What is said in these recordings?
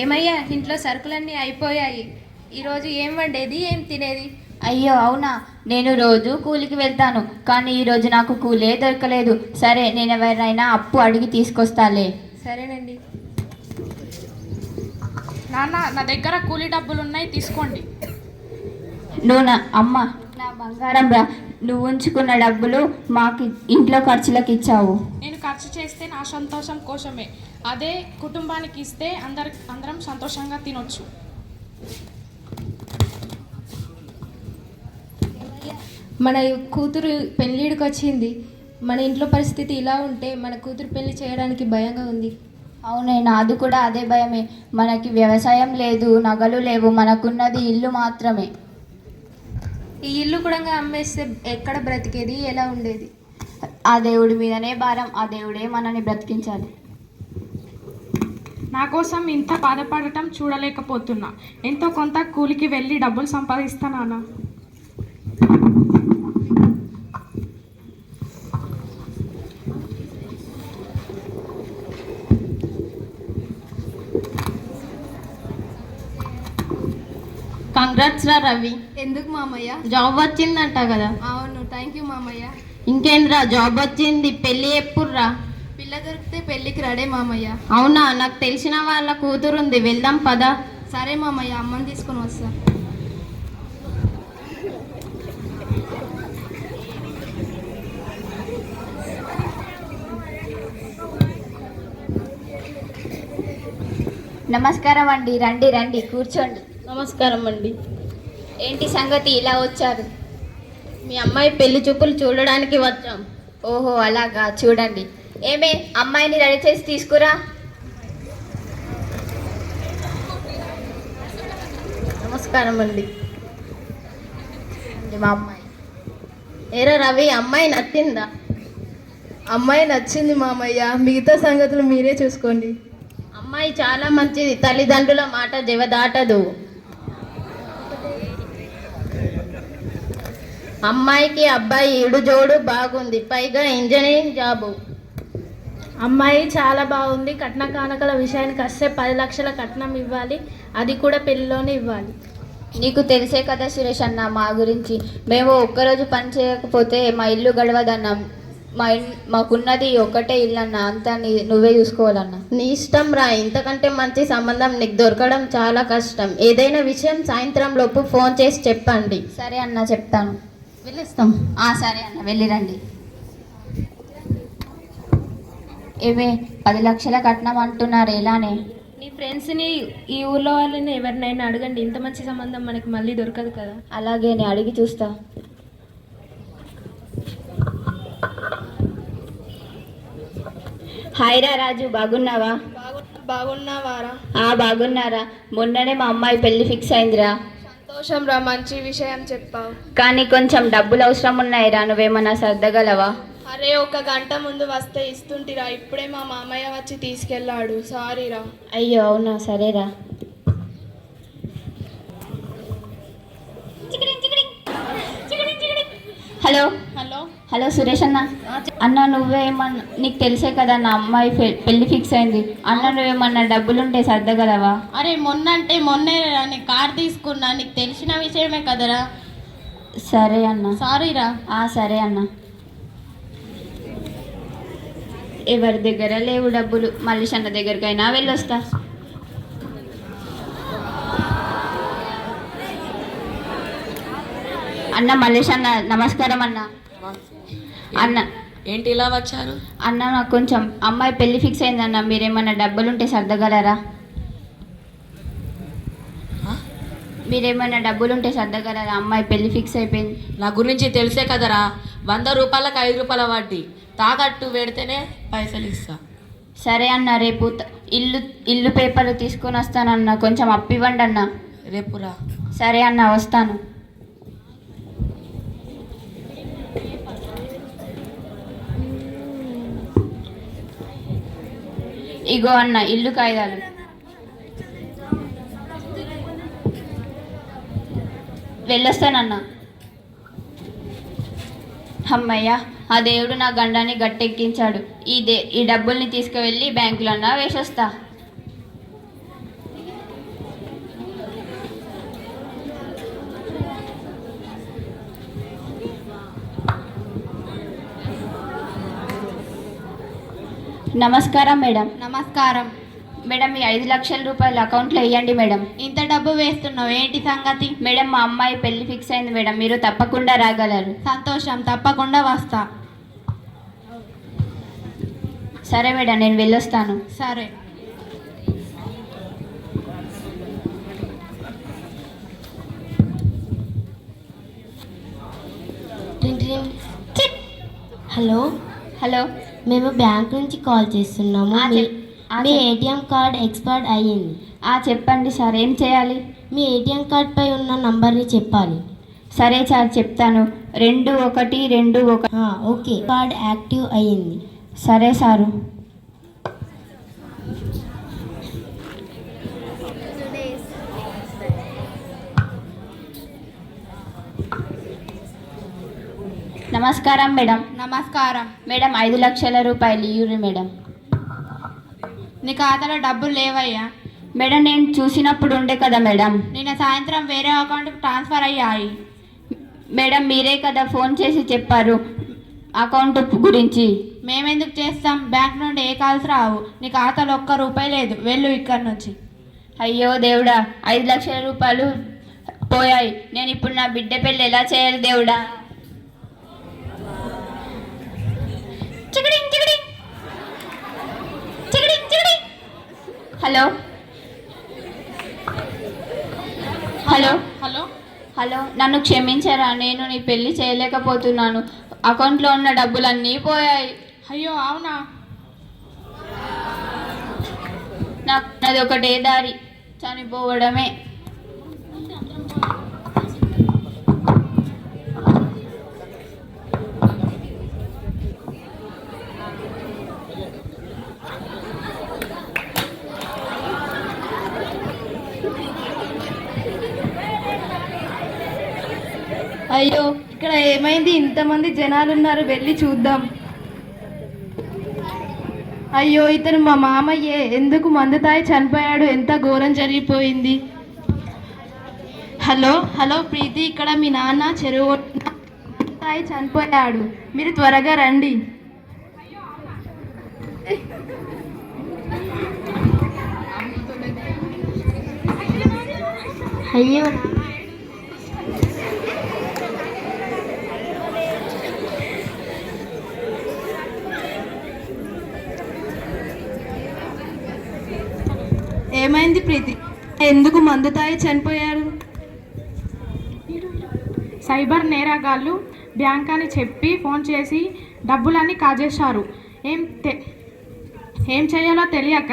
ఏమయ్యా, ఇంట్లో సరుకులన్నీ అయిపోయాయి. ఈరోజు ఏం వండేది, ఏం తినేది? అయ్యో అవునా, నేను రోజు కూలికి వెళ్తాను, కానీ ఈరోజు నాకు కూలే దొరకలేదు. సరే, నేను ఎవరైనా అప్పు అడిగి తీసుకొస్తాలే. సరేనండి. నాన్న, నా దగ్గర కూలీ డబ్బులు ఉన్నాయి, తీసుకోండి. నువ్వు అమ్మ, నా బంగారం రా. నువ్వు ఉంచుకున్న డబ్బులు మాకు ఇంట్లో ఖర్చులకు ఇచ్చావు. నేను ఖర్చు చేస్తే నా సంతోషం కోసమే, అదే కుటుంబానికి ఇస్తే అందరం సంతోషంగా తినొచ్చు. మన కూతురు పెళ్ళిడికి వచ్చింది. మన ఇంట్లో పరిస్థితి ఇలా ఉంటే మన కూతురు పెళ్లి చేయడానికి భయంగా ఉంది. అవునే, నాది కూడా అదే భయమే. మనకి వ్యవసాయం లేదు, నగలు లేవు, మనకున్నది ఇల్లు మాత్రమే. ఈ ఇల్లు కూడా అమ్మేస్తే ఎక్కడ బ్రతికేది, ఎలా ఉండేది? ఆ దేవుడి మీదనే భారం, ఆ దేవుడే మనల్ని బ్రతికించాలి. నా కోసం ఇంత బాధపడటం చూడలేకపోతున్నా. ఎంతో కొంత కూలికి వెళ్ళి డబ్బులు సంపాదిస్తానా. కంగ్రాట్స్ రా రవి. ఎందుకు మామయ్య? జాబ్ వచ్చిందంట కదా. అవును, థ్యాంక్ యూ మామయ్య. ఇంకేంద్రా, జాబ్ వచ్చింది. పెళ్ళి ఎప్పుడురా? పిల్ల దొరికితే పెళ్ళికి రాడే మామయ్య. అవునా, నాకు తెలిసిన వాళ్ళ కూతురుంది, వెళ్దాం పదా. సరే మామయ్య, అమ్మని తీసుకొని వస్తా. నమస్కారం అండి, రండి రండి, కూర్చోండి. నమస్కారం అండి. ఏంటి సంగతి, ఇలా వచ్చారు? మీ అమ్మాయి పెళ్లి చూపులు చూడడానికి వచ్చాం. ఓహో అలాగా, చూడండి. ఏమే, అమ్మాయిని రెడీ చేసి తీసుకురా. నమస్కారం అండి. మా అమ్మాయి. ఏరా రవి, అమ్మాయి నచ్చిందా? అమ్మాయి నచ్చింది మామయ్య, మిగతా సంగతులు మీరే చూసుకోండి. అమ్మాయి చాలా మంచిది, తల్లిదండ్రుల మాట జవదాటదు. అమ్మాయికి అబ్బాయి ఈడు జోడు బాగుంది, పైగా ఇంజనీరింగ్ జాబు. అమ్మాయి చాలా బాగుంది. కట్న కానుకల విషయానికి వస్తే 10 లక్షల కట్నం ఇవ్వాలి, అది కూడా పెళ్ళిలోనే ఇవ్వాలి. నీకు తెలిసే కదా సురేష్ అన్న మా గురించి. మేము ఒక్కరోజు పని చేయకపోతే మా ఇల్లు గడవదన్నా. మాకున్నది ఒక్కటే ఇల్లు అన్న, అంతా నువ్వే చూసుకోవాలన్నా. నీ ఇష్టం రా, ఇంతకంటే మంచి సంబంధం నీకు దొరకడం చాలా కష్టం. ఏదైనా విషయం సాయంత్రం లోపు ఫోన్ చేసి చెప్పండి. సరే అన్న, చెప్తాను. వెళ్ళిస్తాం. సరే అన్న, వెళ్ళిరండి. ఏమే, 10 లక్షల కట్నం అంటున్నారు, ఎలానే? నీ ఫ్రెండ్స్ని, ఈ ఊర్లో వాళ్ళని ఎవరినైనా అడగండి, ఇంత మంచి సంబంధం మనకి మళ్ళీ దొరకదు కదా. అలాగే, నేను అడిగి చూస్తా. హాయ్ రా రాజు, బాగున్నావా? బాగున్నావారా? బాగున్నారా. మొన్ననే మా అమ్మాయి పెళ్లి ఫిక్స్ అయిందిరా. సంతోషం రా, మంచి విషయం చెప్పావు. కానీ కొంచెం డబ్బులు అవసరం ఉన్నాయిరా, నువ్వేమన్నా సర్దగలవా? అరే, 1 గంట ముందు వస్తే ఇస్తుంటిరా, ఇప్పుడే మా మామయ్య వచ్చి తీసుకెళ్ళాడు, సారీరా. అయ్యో అవునా, సరేరా. హలో హలో హలో సురేష్ అన్న. అన్న, నువ్వేమన్నా, నీకు తెలిసే కదా నా అమ్మాయి పెళ్లి ఫిక్స్ అయింది. అన్న, నువ్వేమన్నా డబ్బులుంటే సర్దగలవా? అరే, మొన్నే నీకు కార్ తీసుకున్నా, నీకు తెలిసిన విషయమే కదరా. సరే అన్న. సారీరా. సరే అన్న. ఎవరి దగ్గర లేవు డబ్బులు, మల్లేష్ అన్న దగ్గరికైనా వెళ్ళొస్తా. అన్న, మల్లేష్ అన్న, నమస్కారం అన్న. అన్న, ఏంటి ఇలా వచ్చారు? అన్న, నాకు కొంచెం అమ్మాయి పెళ్లి ఫిక్స్ అయిందన్న, మీరేమన్నా డబ్బులుంటే సర్దగలరా? మీరేమన్నా డబ్బులుంటే సర్దగలరా? అమ్మాయి పెళ్లి ఫిక్స్ అయిపోయింది. నా గురించి తెలిసే కదరా, 100 రూపాయలకు 5 రూపాయల వడ్డీ, తాకట్టు పెడితేనే పైసలు ఇస్తా. సరే అన్న, రేపు ఇల్లు పేపర్లు తీసుకొని వస్తానన్న, కొంచెం అప్పివ్వండి అన్న. రేపురా. సరే అన్న, వస్తాను. ఇగో అన్న, ఇల్లు కాగితాలు. వెళ్ళొస్తానన్నా. అమ్మయ్య, ఆ దేవుడు నా గండాన్ని గట్టెక్కించాడు. ఈ డబ్బుల్ని తీసుకువెళ్ళి బ్యాంకులో వేసొస్తా. నమస్కారం మేడం. నమస్కారం మేడం మీ 5 లక్షల రూపాయలు అకౌంట్లో వేయండి మేడం. ఇంత డబ్బు వేస్తున్నావు ఏంటి సంగతి? మేడం మా అమ్మాయి పెళ్లి ఫిక్స్ అయింది మేడం, మీరు తప్పకుండా రాగలరు. సంతోషం, తప్పకుండా వస్తా. సరే మేడం, నేను వెళ్ళొస్తాను. సరే. Hello, hello. మేము బ్యాంక్ నుంచి కాల్ చేస్తున్నాము. మీ ఏటీఎం కార్డ్ ఎక్స్పైర్డ్ అయ్యింది. చెప్పండి సార్, ఏం చేయాలి? మీ ఏటీఎం కార్డ్పై ఉన్న నంబర్ని చెప్పాలి. సరే సార్, చెప్తాను. 2121. ఓకే, కార్డ్ యాక్టివ్ అయ్యింది. సరే సారు. నమస్కారం మేడం. నమస్కారం మేడం 5 లక్షల రూపాయలు ఇవ్వరు మేడం. నీ ఖాతాలో డబ్బులు లేవయ్యా? మేడం నేను చూసినప్పుడు ఉండే కదా మేడం. నిన్న సాయంత్రం వేరే అకౌంట్కి ట్రాన్స్ఫర్ అయ్యాయి. మేడం మీరే కదా ఫోన్ చేసి చెప్పారు అకౌంట్ గురించి. మేమెందుకు చేస్తాం? బ్యాంక్ నుండి ఏ కాల్స్ రావు. నీ ఖాతాలో ₹1 లేదు. వెళ్ళు ఇక్కడి నుంచి. అయ్యో దేవుడా, 5 లక్షల రూపాయలు పోయాయి. నేను ఇప్పుడు నా బిడ్డ పెళ్ళి ఎలా చేయాలి దేవుడా? చికిడింగ్ చికిడింగ్ చికిడింగ్ చికిడింగ్. హలో హలో హలో హలో, నన్ను క్షమించరా, నేను నీ పెళ్ళి చేయలేకపోతున్నాను. అకౌంట్లో ఉన్న డబ్బులన్నీ పోయాయి. అయ్యో అవునా? నాకు అది ఒకటే దారి, చనిపోవడమే. అయ్యో, ఇక్కడ ఏమైంది? ఇంతమంది జనాలు ఉన్నారు, వెళ్ళి చూద్దాం. అయ్యో, ఇతను మా మామయ్యే. ఎందుకు మందు తాగి చనిపోయాడు? ఎంత ఘోరం జరిగిపోయింది. హలో హలో ప్రీతి, ఇక్కడ మీ నాన్న చెరువు తాగి చనిపోయాడు. మీరు త్వరగా రండి. అయ్యో, ఏమైంది ప్రీతి? ఎందుకు మందు తాగి చనిపోయారు? సైబర్ నేరగాళ్ళు బ్యాంక్ అని చెప్పి ఫోన్ చేసి డబ్బులన్నీ కాజేశారు. ఏం చేయాలో తెలియక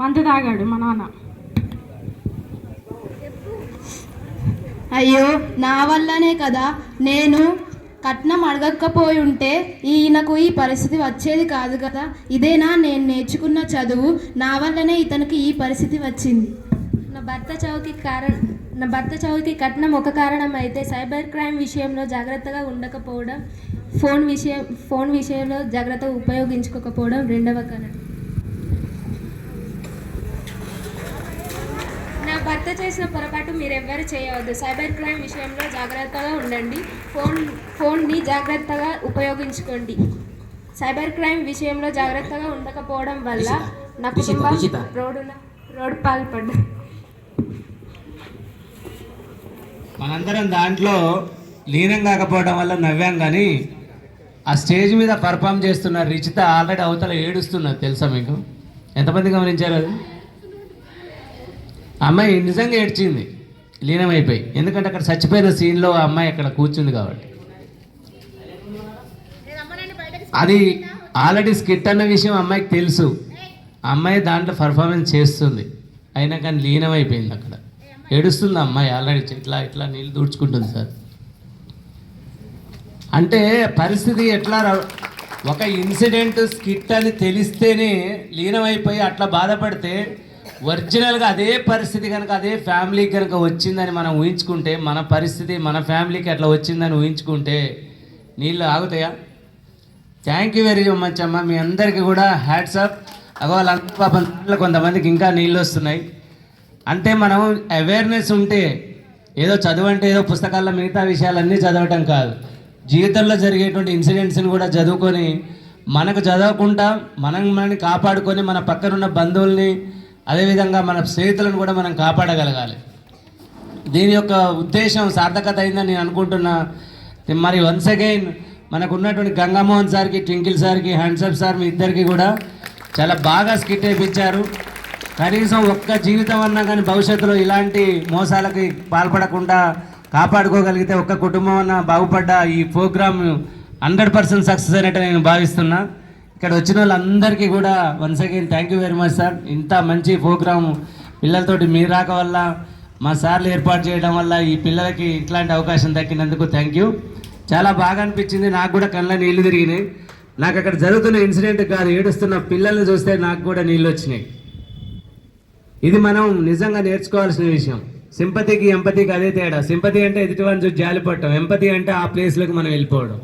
మందు తాగాడు మా నాన్న. అయ్యో, నా వల్లనే కదా. నేను కట్నం అడగకపోయి ఉంటే ఈయనకు ఈ పరిస్థితి వచ్చేది కాదు కదా. ఇదేనా నేను నేర్చుకున్న చదువు? నా వల్లనే ఇతనికి ఈ పరిస్థితి వచ్చింది. నా భర్త చావుకి కట్నం ఒక కారణం అయితే, సైబర్ క్రైమ్ విషయంలో జాగ్రత్తగా ఉండకపోవడం, ఫోన్ విషయంలో జాగ్రత్తగా ఉపయోగించుకోకపోవడం రెండవ కారణం. నా భర్త చేసిన పొరపాటు మీరెవ్వరు చేయవద్దు. సైబర్ క్రైమ్ విషయంలో జాగ్రత్తగా ఉండండి. ఫోన్ని జాగ్రత్తగా ఉపయోగించుకోండి. సైబర్ క్రైమ్ విషయంలో జాగ్రత్తగా ఉండకపోవడం వల్ల నా కుటుంబం రోడ్డు పాల్పడ్డా. మనందరం దాంట్లో లీనం కాకపోవడం వల్ల నవ్వాం, కానీ ఆ స్టేజ్ మీద పర్ఫామ్ చేస్తున్న రిచిత ఆల్రెడీ అవతల ఏడుస్తున్నది. తెలుసా మీకు? ఎంతమంది గమనించారు అది? అమ్మాయి నిజంగా ఏడ్చింది లీనమైపోయి. ఎందుకంటే అక్కడ చచ్చిపోయిన సీన్లో ఆ అమ్మాయి అక్కడ కూర్చుంది కాబట్టి. అది ఆల్రెడీ స్కిట్ అన్న విషయం అమ్మాయికి తెలుసు. అమ్మాయి దాంట్లో పర్ఫార్మెన్స్ చేస్తుంది, అయినా కానీ లీనమైపోయింది. అక్కడ ఏడుస్తుంది అమ్మాయి ఆల్రెడీ. ఇట్లా ఇట్లా నీళ్ళు దూడ్చుకుంటుంది సార్. అంటే పరిస్థితి ఎట్లా, ఒక ఇన్సిడెంట్ స్కిట్ అని తెలిస్తేనే లీనమైపోయి అట్లా బాధపడితే, ఒరిజినల్గా అదే పరిస్థితి కనుక అదే ఫ్యామిలీకి కనుక వచ్చిందని మనం ఊహించుకుంటే, మన పరిస్థితి మన ఫ్యామిలీకి అట్లా వచ్చిందని ఊహించుకుంటే నీళ్ళు ఆగుతాయా? థ్యాంక్ యూ వెరీ మచ్ అమ్మ, మీ అందరికీ కూడా హ్యాట్సాప్. వాళ్ళంతా పాపం కొంతమందికి ఇంకా నీళ్ళు వస్తున్నాయి. అంటే మనం అవేర్నెస్ ఉంటే, ఏదో చదువు అంటే ఏదో పుస్తకాల్లో మిగతా విషయాలన్నీ చదవటం కాదు, జీవితంలో జరిగేటువంటి ఇన్సిడెంట్స్ని కూడా చదువుకొని మనకు చదవకుండా మనల్ని కాపాడుకొని మన పక్కనున్న బంధువుల్ని అదేవిధంగా మన స్నేహితులను కూడా మనం కాపాడగలగాలి. దీని యొక్క ఉద్దేశం సార్థకత అయిందని నేను అనుకుంటున్నా. మరి వన్స్ అగైన్ మనకు ఉన్నటువంటి గంగామోహన్ సార్కి, ట్వింకిల్ సార్కి, హ్యాండ్సప్ సార్ మీ ఇద్దరికి కూడా చాలా బాగా స్కిట్ వేయించారు. కనీసం ఒక్క జీవితం అన్నా కానీ భవిష్యత్తులో ఇలాంటి మోసాలకి పాల్పడకుండా కాపాడుకోగలిగితే ఒక్క కుటుంబం అన్నా బాగుపడ్డ ఈ ప్రోగ్రామ్ 100% సక్సెస్ అయినట్టు నేను భావిస్తున్నా. ఇక్కడ వచ్చిన వాళ్ళందరికీ కూడా once again thank you very much sir. ఇంత మంచి ప్రోగ్రామ్ పిల్లలతోటి మీ రాక వల్ల, మా సార్లు ఏర్పాటు చేయడం వల్ల ఈ పిల్లలకి ఇట్లాంటి అవకాశం దక్కినందుకు థ్యాంక్ యూ. చాలా బాగా అనిపించింది. నాకు కూడా కళ్ళ నీళ్లు తిరిగినాయి. నాకు అక్కడ జరుగుతున్న ఇన్సిడెంట్ కాదు, ఏడుస్తున్న పిల్లల్ని చూస్తే నాకు కూడా నీళ్ళు వచ్చినాయి. ఇది మనం నిజంగా నేర్చుకోవాల్సిన విషయం. సింపతికి ఎంపతికి అదే తేడా. సింపతి అంటే ఎదుటివాడిని చూసి జాలిపడటం, ఎంపతి అంటే ఆ ప్లేస్లోకి మనం వెళ్ళిపోవడం.